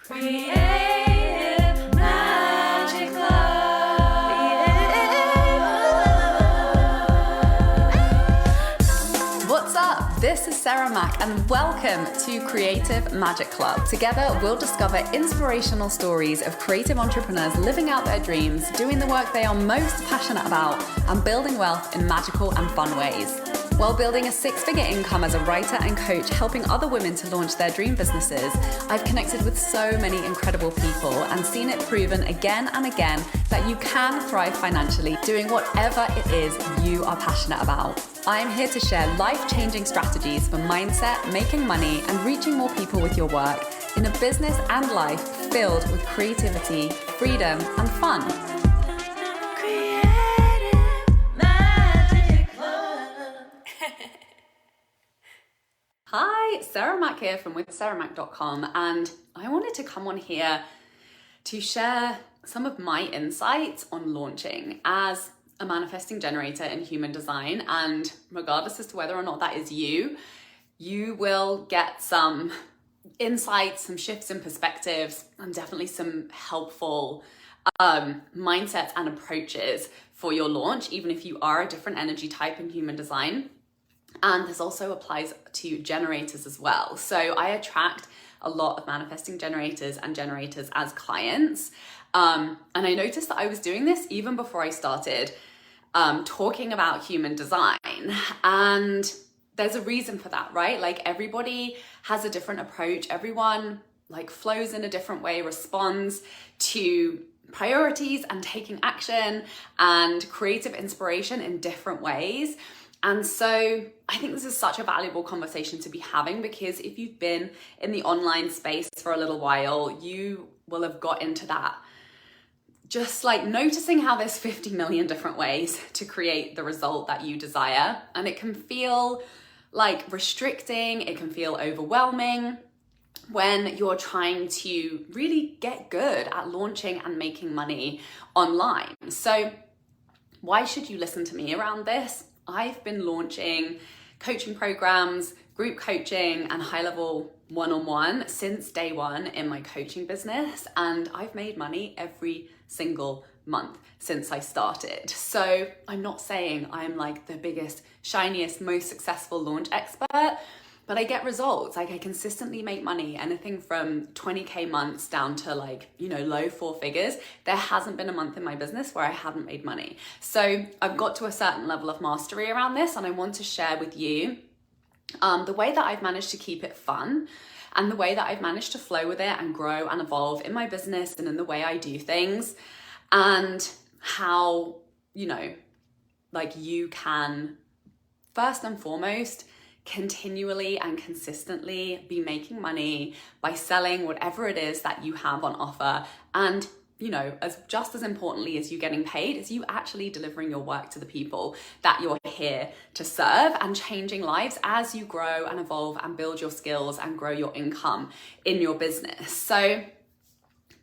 Creative Magic Club. What's up? This is Sarah Mack and welcome to Creative Magic Club. Together, we'll discover inspirational stories of creative entrepreneurs living out their dreams, doing the work they are most passionate about, and building wealth in magical and fun ways. While building a six-figure income as a writer and coach, helping other women to launch their dream businesses, I've connected with so many incredible people and seen it proven again and again that you can thrive financially doing whatever it is you are passionate about. I am here to share life-changing strategies for mindset, making money, and reaching more people with your work in a business and life filled with creativity, freedom, and fun. Hi, Sarah Mack here from withsarahmack.com, and I wanted to come on here to share some of my insights on launching as a manifesting generator in human design. And regardless as to whether or not that is you will get some insights, some shifts in perspectives, and definitely some helpful mindsets and approaches for your launch, even if you are a different energy type in human design. And this also applies to generators as well. So I attract a lot of manifesting generators and generators as clients. And I noticed that I was doing this even before I started talking about human design. And there's a reason for that, right? Like everybody has a different approach. Everyone like flows in a different way, responds to priorities and taking action and creative inspiration in different ways. And so I think this is such a valuable conversation to be having, because if you've been in the online space for a little while, you will have got into that. Just like noticing how there's 50 million different ways to create the result that you desire. And it can feel like restricting, it can feel overwhelming when you're trying to really get good at launching and making money online. So why should you listen to me around this? I've been launching coaching programs, group coaching, and high-level one-on-one since day one in my coaching business, and I've made money every single month since I started. So I'm not saying I'm like the biggest, shiniest, most successful launch expert, but I get results. Like I consistently make money, anything from 20K months down to like, low four figures. There hasn't been a month in my business where I haven't made money. So I've got to a certain level of mastery around this, and I want to share with you the way that I've managed to keep it fun and the way that I've managed to flow with it and grow and evolve in my business and in the way I do things, and how, like you can first and foremost continually and consistently be making money by selling whatever it is that you have on offer. And as just as importantly as you getting paid is you actually delivering your work to the people that you're here to serve and changing lives as you grow and evolve and build your skills and grow your income in your business. So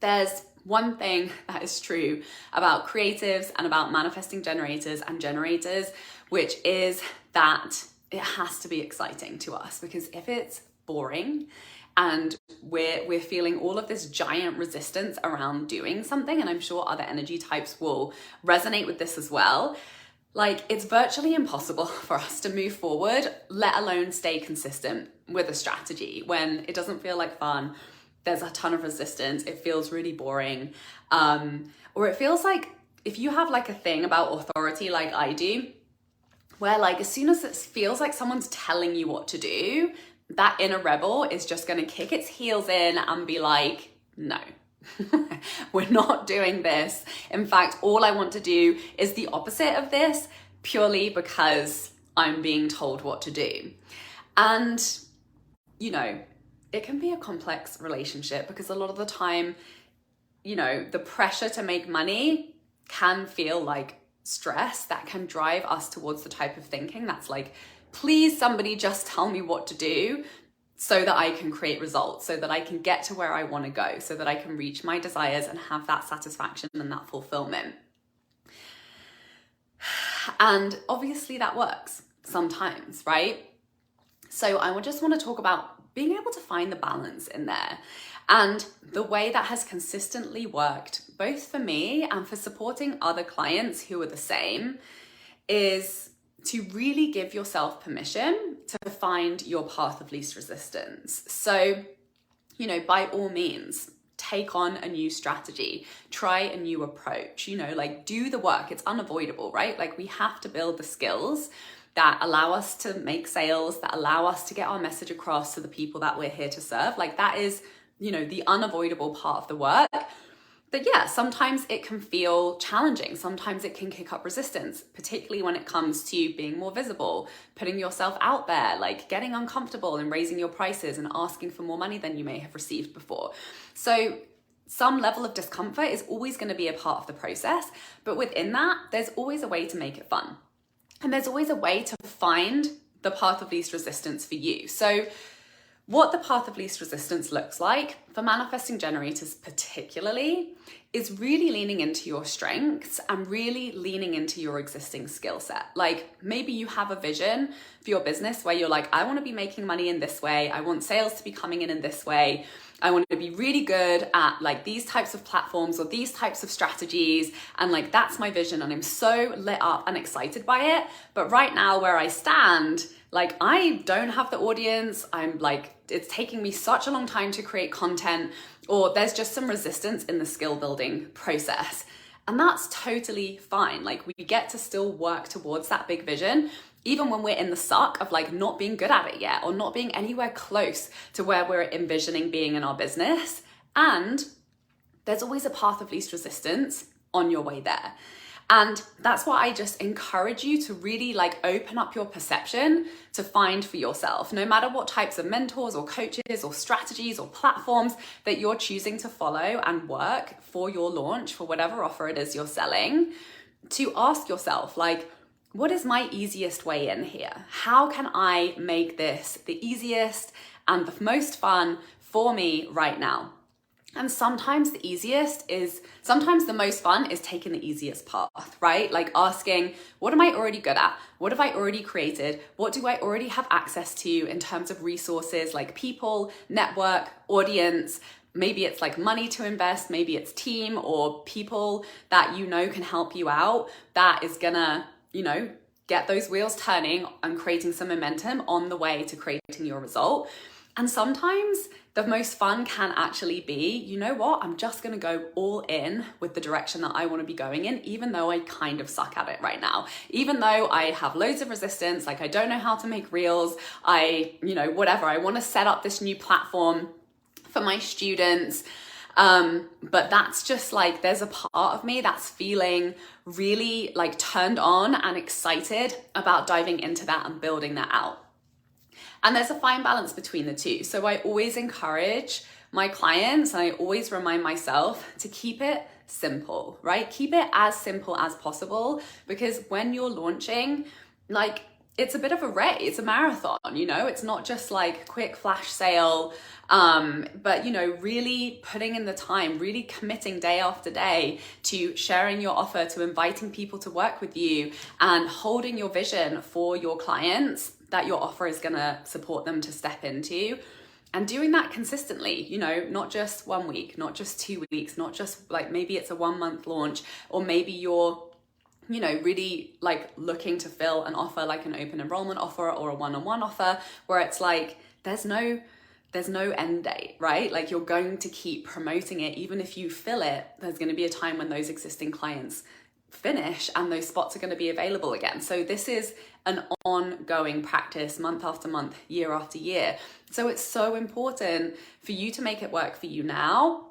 there's one thing that is true about creatives and about manifesting generators and generators, which is that it has to be exciting to us, because if it's boring and we're feeling all of this giant resistance around doing something, and I'm sure other energy types will resonate with this as well, like it's virtually impossible for us to move forward, let alone stay consistent with a strategy when it doesn't feel like fun. There's a ton of resistance. It feels really boring. Or it feels like if you have like a thing about authority like I do, where like as soon as it feels like someone's telling you what to do, that inner rebel is just going to kick its heels in and be like, no, we're not doing this. In fact, all I want to do is the opposite of this, purely because I'm being told what to do. And, it can be a complex relationship, because a lot of the time, the pressure to make money can feel like stress that can drive us towards the type of thinking that's like, please somebody just tell me what to do so that I can create results, so that I can get to where I want to go, so that I can reach my desires and have that satisfaction and that fulfillment. And obviously that works sometimes, right? So I just want to talk about being able to find the balance in there. And the way that has consistently worked, both for me and for supporting other clients who are the same, is to really give yourself permission to find your path of least resistance. So, by all means, take on a new strategy, try a new approach, do the work. It's unavoidable, right? Like, we have to build the skills that allow us to make sales, that allow us to get our message across to the people that we're here to serve. Like, that is, the unavoidable part of the work. But yeah, sometimes it can feel challenging. Sometimes it can kick up resistance, particularly when it comes to being more visible, putting yourself out there, like getting uncomfortable and raising your prices and asking for more money than you may have received before. So some level of discomfort is always going to be a part of the process, but within that, there's always a way to make it fun. And there's always a way to find the path of least resistance for you. So what the path of least resistance looks like for manifesting generators particularly is really leaning into your strengths and really leaning into your existing skill set. Like, maybe you have a vision for your business where you're like, I want to be making money in this way. I want sales to be coming in this way. I want to be really good at like these types of platforms or these types of strategies. And like, that's my vision. And I'm so lit up and excited by it. But right now where I stand, like, I don't have the audience. I'm like, it's taking me such a long time to create content, or there's just some resistance in the skill building process. And that's totally fine. Like, we get to still work towards that big vision, even when we're in the suck of like not being good at it yet, or not being anywhere close to where we're envisioning being in our business. And there's always a path of least resistance on your way there. And that's why I just encourage you to really like open up your perception to find for yourself, no matter what types of mentors or coaches or strategies or platforms that you're choosing to follow and work for your launch, for whatever offer it is you're selling, to ask yourself, like, what is my easiest way in here? How can I make this the easiest and the most fun for me right now? And sometimes the most fun is taking the easiest path, right? Like asking, what am I already good at? What have I already created? What do I already have access to in terms of resources like people, network, audience? Maybe it's like money to invest, maybe it's team or people that can help you out, that is gonna, get those wheels turning and creating some momentum on the way to creating your result. And sometimes the most fun can actually be, I'm just going to go all in with the direction that I want to be going in, even though I kind of suck at it right now. Even though I have loads of resistance, like I don't know how to make reels, I want to set up this new platform for my students. But that's just like, there's a part of me that's feeling really like turned on and excited about diving into that and building that out. And there's a fine balance between the two. So I always encourage my clients, and I always remind myself to keep it simple, right? Keep it as simple as possible, because when you're launching, like, it's a bit of a race, it's a marathon, it's not just like quick flash sale, but really putting in the time, really committing day after day to sharing your offer, to inviting people to work with you, and holding your vision for your clients that your offer is gonna support them to step into, and doing that consistently, not just 1 week, not just 2 weeks, not just like maybe it's a 1 month launch, or maybe you're really like looking to fill an offer like an open enrollment offer or a one-on-one offer where it's like there's no end date, right? Like, you're going to keep promoting it. Even if you fill it, there's going to be a time when those existing clients finish and those spots are going to be available again. So this is an ongoing practice, month after month, year after year. So it's so important for you to make it work for you now,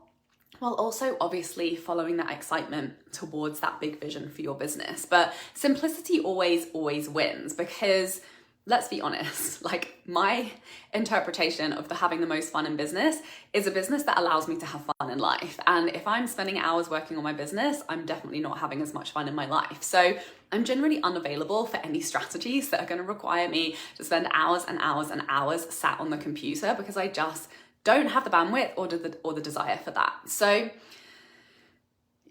while also obviously following that excitement towards that big vision for your business. But simplicity always wins, because let's be honest, like, my interpretation of having the most fun in business is a business that allows me to have fun in life. And if I'm spending hours working on my business, I'm definitely not having as much fun in my life. So I'm generally unavailable for any strategies that are going to require me to spend hours and hours and hours sat on the computer, because I just don't have the bandwidth or the desire for that. So,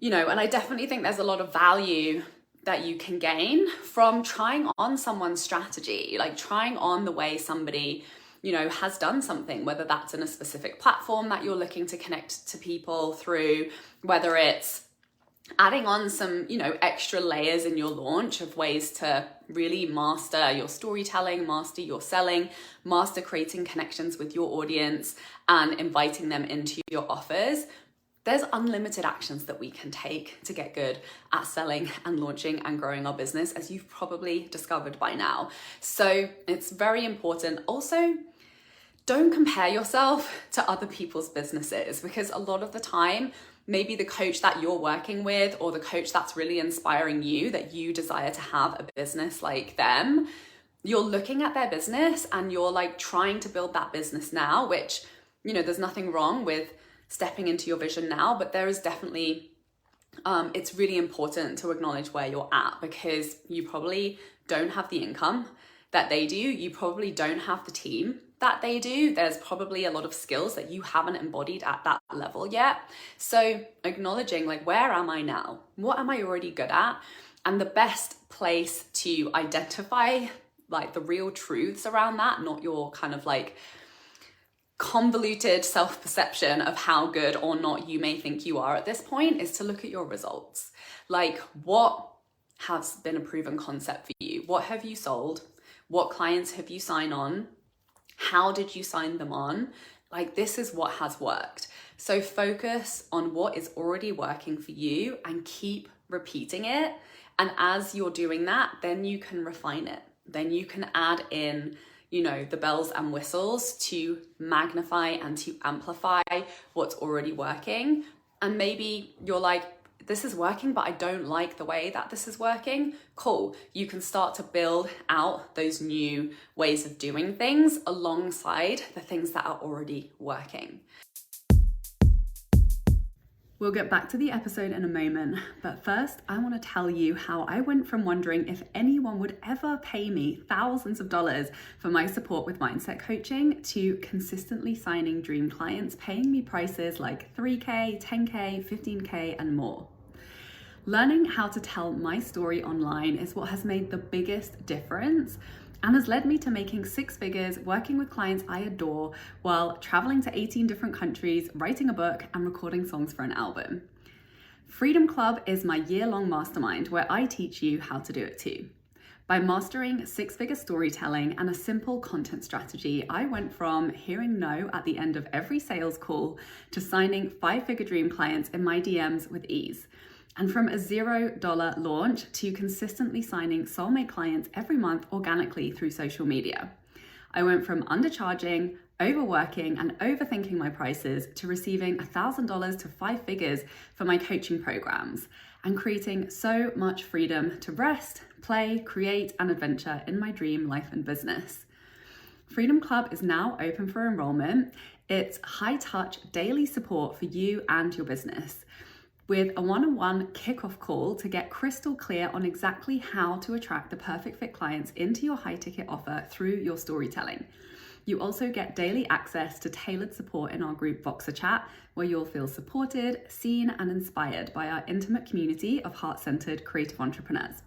and I definitely think there's a lot of value that you can gain from trying on someone's strategy, like trying on the way somebody has done something, whether that's in a specific platform that you're looking to connect to people through, whether it's adding on some, extra layers in your launch of ways to really master your storytelling, master your selling, master creating connections with your audience and inviting them into your offers. There's unlimited actions that we can take to get good at selling and launching and growing our business, as you've probably discovered by now. So it's very important. Also, don't compare yourself to other people's businesses, because a lot of the time, maybe the coach that you're working with or the coach that's really inspiring you, that you desire to have a business like them, you're looking at their business and you're like trying to build that business now, which, there's nothing wrong with stepping into your vision now, but there is definitely, it's really important to acknowledge where you're at, because you probably don't have the income that they do. You probably don't have the team that they do. There's probably a lot of skills that you haven't embodied at that level yet. So acknowledging, like, where am I now? What am I already good at? And the best place to identify like the real truths around that, not your kind of like convoluted self-perception of how good or not you may think you are at this point, is to look at your results. Like, what has been a proven concept for you? What have you sold? What clients have you signed on? How did you sign them on? Like, this is what has worked. So focus on what is already working for you and keep repeating it. And as you're doing that, then you can refine it. Then you can add in, the bells and whistles to magnify and to amplify what's already working. And maybe you're like, this is working, but I don't like the way that this is working. Cool. You can start to build out those new ways of doing things alongside the things that are already working. We'll get back to the episode in a moment, but first I want to tell you how I went from wondering if anyone would ever pay me thousands of dollars for my support with mindset coaching to consistently signing dream clients paying me prices like $3K, $10K, $15K and more. Learning how to tell my story online is what has made the biggest difference and has led me to making six figures, working with clients I adore, while traveling to 18 different countries, writing a book, and recording songs for an album. Freedom Club is my year-long mastermind where I teach you how to do it too. By mastering six-figure storytelling and a simple content strategy, I went from hearing no at the end of every sales call to signing five-figure dream clients in my DMs with ease. And from a $0 launch to consistently signing soulmate clients every month organically through social media. I went from undercharging, overworking, and overthinking my prices to receiving $1,000 to five figures for my coaching programs and creating so much freedom to rest, play, create, and adventure in my dream life and business. Freedom Club is now open for enrollment. It's high-touch daily support for you and your business, with a one-on-one kickoff call to get crystal clear on exactly how to attract the perfect fit clients into your high-ticket offer through your storytelling. You also get daily access to tailored support in our group Voxer Chat, where you'll feel supported, seen, and inspired by our intimate community of heart-centered creative entrepreneurs.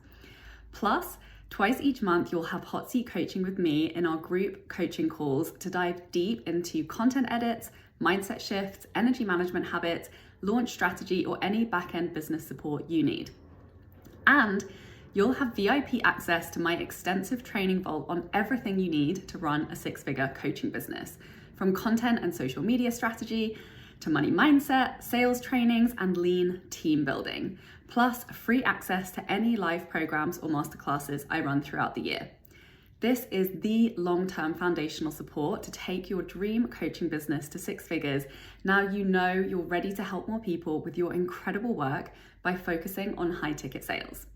Plus, twice each month, you'll have hot seat coaching with me in our group coaching calls to dive deep into content edits, mindset shifts, energy management habits, launch strategy, or any back-end business support you need. And you'll have VIP access to my extensive training vault on everything you need to run a six-figure coaching business, from content and social media strategy to money mindset, sales trainings, and lean team building, plus free access to any live programs or masterclasses I run throughout the year. This is the long-term foundational support to take your dream coaching business to six figures. Now you know you're ready to help more people with your incredible work by focusing on high-ticket sales.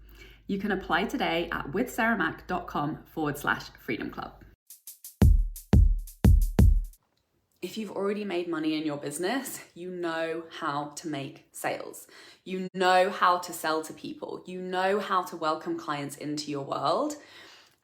You can apply today at withsarahmac.com/freedom club. If you've already made money in your business, you know how to make sales. You know how to sell to people. You know how to welcome clients into your world.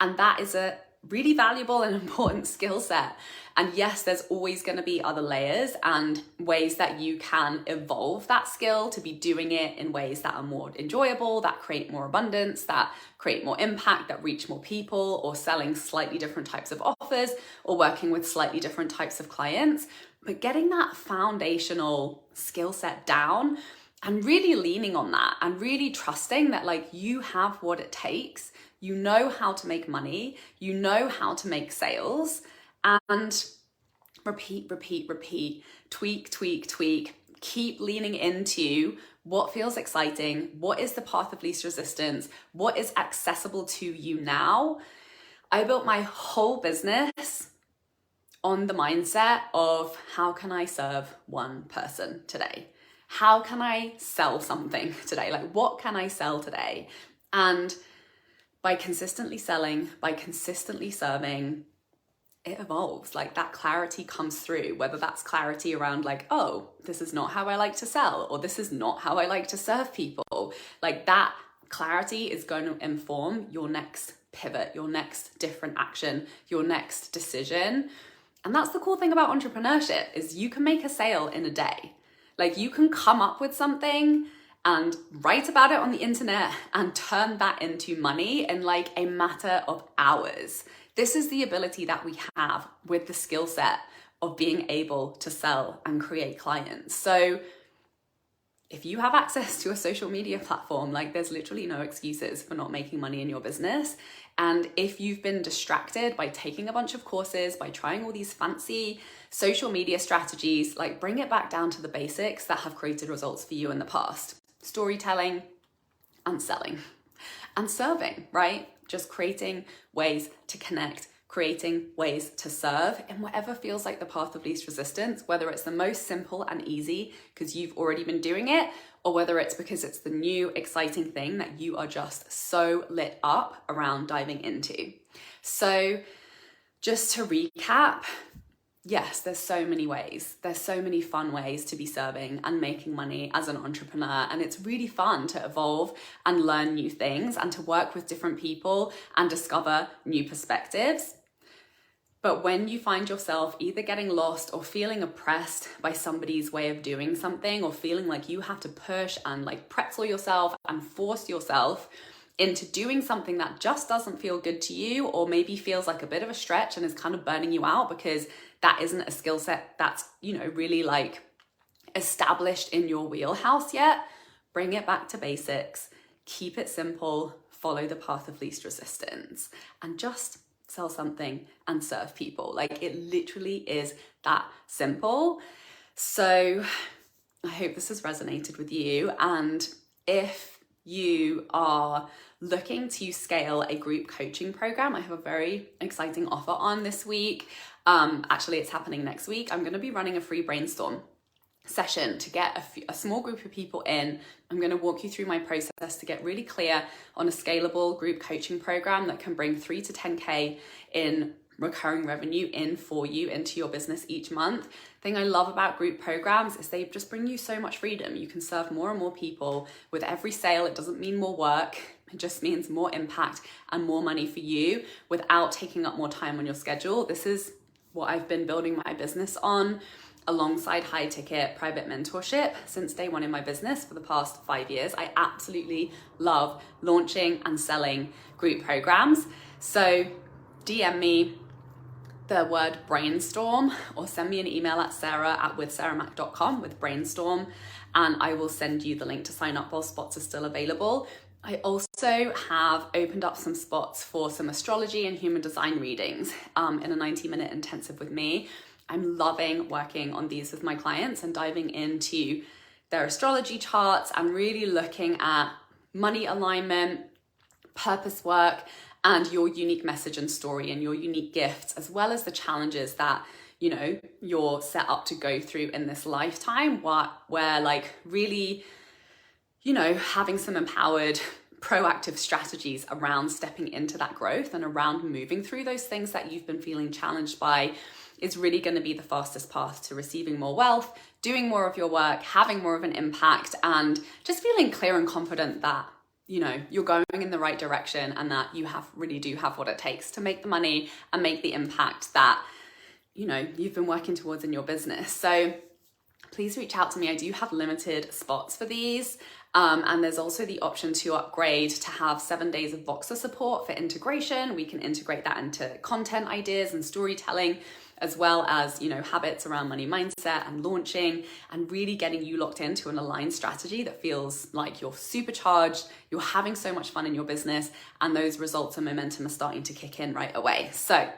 And that is a really valuable and important skill set. And yes, there's always going to be other layers and ways that you can evolve that skill to be doing it in ways that are more enjoyable, that create more abundance, that create more impact, that reach more people, or selling slightly different types of offers, or working with slightly different types of clients. But getting that foundational skill set down and really leaning on that and really trusting that like you have what it takes, you know how to make money, you know how to make sales, and repeat, tweak, keep leaning into what feels exciting, what is the path of least resistance, what is accessible to you now. I built my whole business on the mindset of how can I serve one person today? How can I sell something today? Like, what can I sell today? And by consistently selling, by consistently serving, it evolves. Like, that clarity comes through, whether that's clarity around like, oh, this is not how I like to sell, or this is not how I like to serve people. Like, that clarity is going to inform your next pivot, your next different action, your next decision. And that's the cool thing about entrepreneurship, is you can make a sale in a day. Like, you can come up with something and write about it on the internet and turn that into money in like a matter of hours. This is the ability that we have with the skill set of being able to sell and create clients. So if you have access to a social media platform, like, there's literally no excuses for not making money in your business. And if you've been distracted by taking a bunch of courses, by trying all these fancy social media strategies, like, bring it back down to the basics that have created results for you in the past. Storytelling and selling and serving, right? Just creating ways to connect, creating ways to serve in whatever feels like the path of least resistance, whether it's the most simple and easy because you've already been doing it, or whether it's because it's the new exciting thing that you are just so lit up around diving into. So just to recap, yes, there's so many ways. There's so many fun ways to be serving and making money as an entrepreneur. And it's really fun to evolve and learn new things and to work with different people and discover new perspectives. But when you find yourself either getting lost or feeling oppressed by somebody's way of doing something, or feeling like you have to push and like pretzel yourself and force yourself into doing something that just doesn't feel good to you, or maybe feels like a bit of a stretch and is kind of burning you out because that isn't a skill set that's, you know, really like established in your wheelhouse yet, bring it back to basics, keep it simple, follow the path of least resistance, and just sell something and serve people. Like, it literally is that simple. So I hope this has resonated with you. And if you are looking to scale a group coaching program, I have a very exciting offer on this week. Actually, it's happening next week. I'm going to be running a free brainstorm session to get a small group of people in. I'm going to walk you through my process to get really clear on a scalable group coaching program that can bring 3 to 10K in recurring revenue in for you into your business each month. The thing I love about group programs is they just bring you so much freedom. You can serve more and more people with every sale. It doesn't mean more work. It just means more impact and more money for you without taking up more time on your schedule. This is what I've been building my business on, alongside high ticket private mentorship since day one in my business for the past 5 years. I absolutely love launching and selling group programs. So DM me the word brainstorm, or send me an email at sarah@withsarahmac.com with brainstorm, and I will send you the link to sign up while spots are still available. I also have opened up some spots for some astrology and human design readings in a 90-minute intensive with me. I'm loving working on these with my clients and diving into their astrology charts and really looking at money alignment, purpose work, and your unique message and story and your unique gifts, as well as the challenges that, you know, you're set up to go through in this lifetime, where like really, you know, having some empowered, proactive strategies around stepping into that growth and around moving through those things that you've been feeling challenged by is really going to be the fastest path to receiving more wealth, doing more of your work, having more of an impact, and just feeling clear and confident that you're going in the right direction and that you really do have what it takes to make the money and make the impact that, you've been working towards in your business. So please reach out to me. I do have limited spots for these. And there's also the option to upgrade to have 7 days of Voxer support for integration. We can integrate that into content ideas and storytelling, as well as, habits around money mindset and launching, and really getting you locked into an aligned strategy that feels like you're supercharged, you're having so much fun in your business, and those results and momentum are starting to kick in right away. So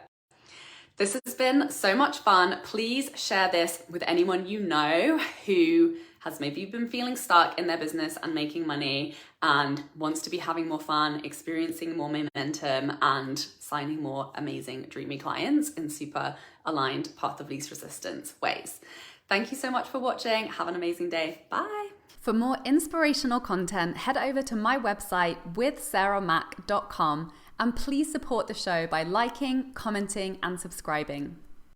this has been so much fun. Please share this with anyone you know who has maybe been feeling stuck in their business and making money and wants to be having more fun, experiencing more momentum, and signing more amazing, dreamy clients in super aligned path of least resistance ways. Thank you so much for watching. Have an amazing day. Bye. For more inspirational content, head over to my website withsarahmac.com and please support the show by liking, commenting, and subscribing.